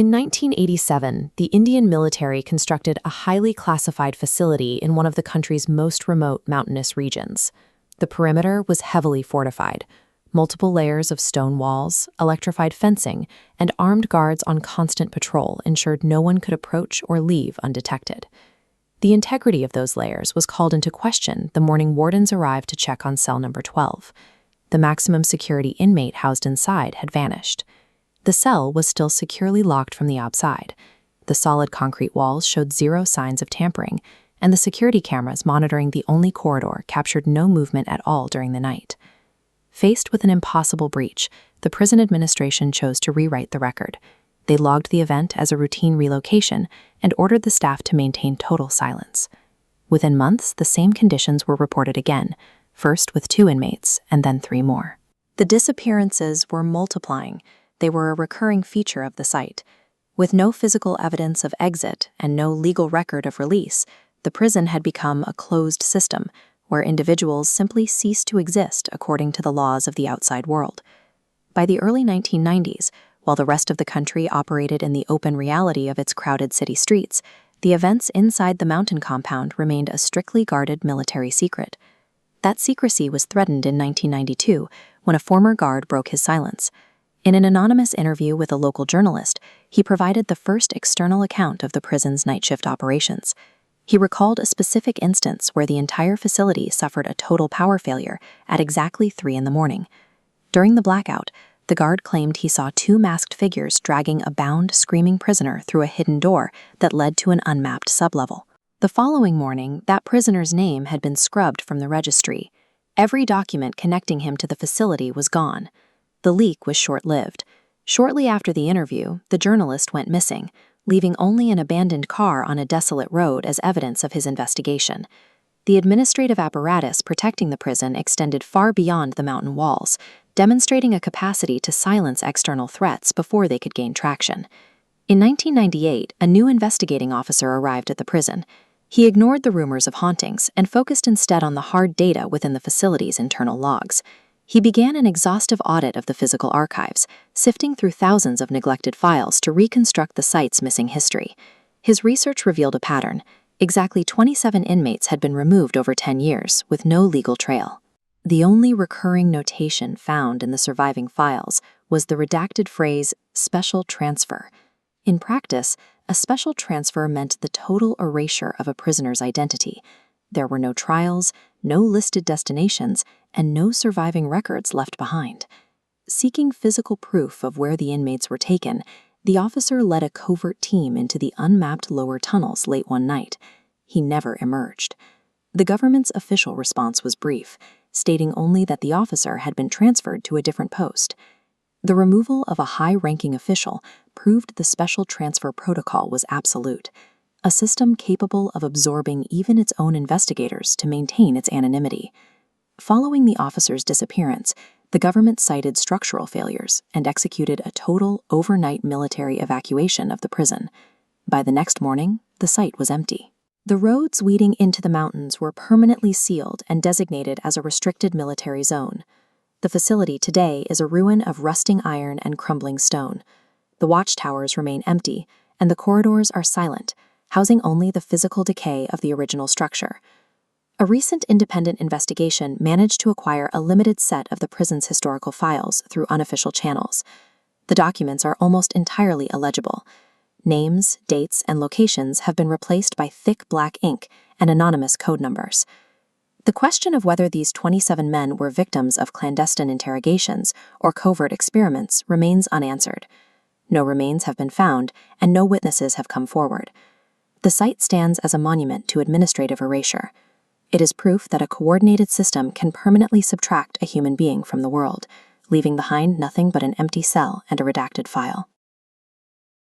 In 1987, the Indian military constructed a highly classified facility in one of the country's most remote mountainous regions. The perimeter was heavily fortified. Multiple layers of stone walls, electrified fencing, and armed guards on constant patrol ensured no one could approach or leave undetected. The integrity of those layers was called into question the morning wardens arrived to check on cell number 12. The maximum security inmate housed inside had vanished. The cell was still securely locked from the outside. The solid concrete walls showed zero signs of tampering, and the security cameras monitoring the only corridor captured no movement at all during the night. Faced with an impossible breach, the prison administration chose to rewrite the record. They logged the event as a routine relocation and ordered the staff to maintain total silence. Within months, the same conditions were reported again, first with 2 inmates and then 3 more. The disappearances were multiplying. They were a recurring feature of the site. With no physical evidence of exit and no legal record of release, the prison had become a closed system where individuals simply ceased to exist according to the laws of the outside world. By the early 1990s, while the rest of the country operated in the open reality of its crowded city streets, the events inside the mountain compound remained a strictly guarded military secret. That secrecy was threatened in 1992 when a former guard broke his silence. In an anonymous interview with a local journalist, he provided the first external account of the prison's night shift operations. He recalled a specific instance where the entire facility suffered a total power failure at exactly 3 in the morning. During the blackout, the guard claimed he saw 2 masked figures dragging a bound, screaming prisoner through a hidden door that led to an unmapped sublevel. The following morning, that prisoner's name had been scrubbed from the registry. Every document connecting him to the facility was gone. The leak was short-lived. Shortly after the interview, the journalist went missing, leaving only an abandoned car on a desolate road as evidence of his investigation. The administrative apparatus protecting the prison extended far beyond the mountain walls, demonstrating a capacity to silence external threats before they could gain traction. In 1998, a new investigating officer arrived at the prison. He ignored the rumors of hauntings and focused instead on the hard data within the facility's internal logs. He began an exhaustive audit of the physical archives, sifting through thousands of neglected files to reconstruct the site's missing history. His research revealed a pattern. Exactly 27 inmates had been removed over 10 years, with no legal trail. The only recurring notation found in the surviving files was the redacted phrase, "special transfer." In practice, a special transfer meant the total erasure of a prisoner's identity. There were no trials, no listed destinations, and no surviving records left behind. Seeking physical proof of where the inmates were taken, the officer led a covert team into the unmapped lower tunnels late one night. He never emerged. The government's official response was brief, stating only that the officer had been transferred to a different post. The removal of a high-ranking official proved the special transfer protocol was absolute, a system capable of absorbing even its own investigators to maintain its anonymity. Following the officer's disappearance, the government cited structural failures and executed a total overnight military evacuation of the prison. By the next morning, the site was empty. The roads leading into the mountains were permanently sealed and designated as a restricted military zone. The facility today is a ruin of rusting iron and crumbling stone. The watchtowers remain empty, and the corridors are silent, housing only the physical decay of the original structure. A recent independent investigation managed to acquire a limited set of the prison's historical files through unofficial channels. The documents are almost entirely illegible. Names, dates, and locations have been replaced by thick black ink and anonymous code numbers. The question of whether these 27 men were victims of clandestine interrogations or covert experiments remains unanswered. No remains have been found, and no witnesses have come forward. The site stands as a monument to administrative erasure. It is proof that a coordinated system can permanently subtract a human being from the world, leaving behind nothing but an empty cell and a redacted file.